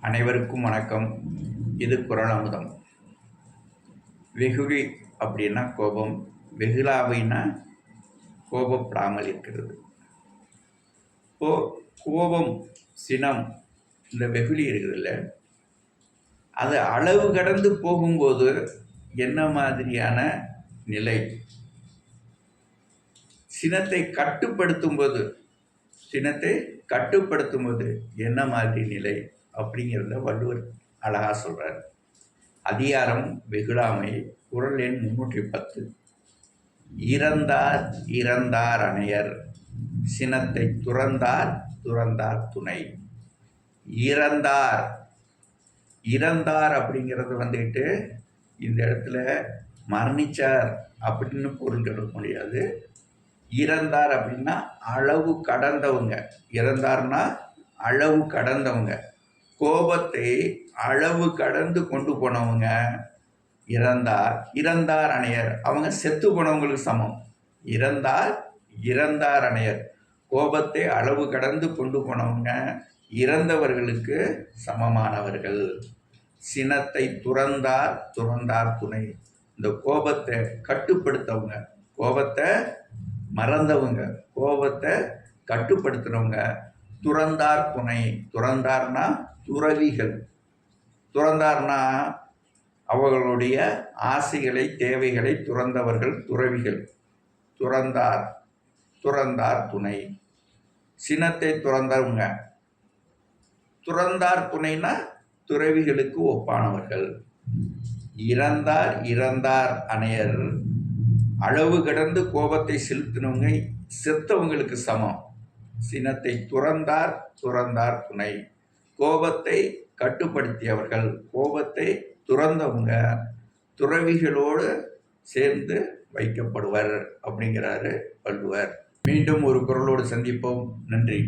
அனைவருக்கும் வணக்கம். இது குறள் அமுதம். வெகுளி அப்படின்னா கோபம், வெகுளாவைனா கோபப்படாமல் இருக்கிறது. இப்போ கோபம், சினம், இந்த வெகுளி இருக்குதுல்ல, அது அளவு கடந்து போகும்போது என்ன மாதிரியான நிலை? சினத்தை கட்டுப்படுத்தும் போது என்ன மாதிரி நிலை அப்படிங்கிறத வள்ளுவர் அழகா சொல்றார். அதிகாரம் வெகுளாமை, குறள் எண் 310. இறந்தார் அணையர், சினத்தை துறந்தார் துணை. இறந்தார் அப்படிங்கிறது வந்துட்டு இந்த இடத்துல மரணிச்சார் அப்படின்னு பொருள் சொல்ல முடியாது. இறந்தார் அப்படின்னா அளவு கடந்தவங்க. இறந்தார்னா அளவு கடந்தவங்க, கோபத்தை அளவு கடந்து கொண்டு போனவங்க இறந்தார் அணையர். அவங்க செத்து போனவங்களுக்கு சமம். இறந்தார் அணையர், கோபத்தை அளவு கடந்து கொண்டு போனவங்க இறந்தவர்களுக்கு சமமானவர்கள். சினத்தை துறந்தார் துணை. இந்த கோபத்தை கட்டுப்படுத்தவங்க, கோபத்தை மறந்தவங்க, கோபத்தை கட்டுப்படுத்துறவங்க துறந்தார் துணை. துறந்தார்னா துறவிகள். துறந்தார்னா அவர்களுடைய ஆசைகளை, தேவைகளை துறந்தவர்கள் துறவிகள். துறந்தார் துணை. சினத்தை துறந்தவங்க. துறந்தார் துணைனா துறவிகளுக்கு ஒப்பானவர்கள். இறந்தார் அணையர், அளவு கடந்து கோபத்தை செலுத்தினவங்க செத்தவங்களுக்கு சமம். சினத்தை துறந்தார் துணை. கோபத்தை கட்டுப்படுத்தியவர்கள், கோபத்தை துறந்தவங்க துறவிகளோடு சேர்ந்து வைக்கப்படுவர் அப்படிங்கிறாரு வள்ளுவர். மீண்டும் ஒரு குறளோடு சந்திப்போம். நன்றி.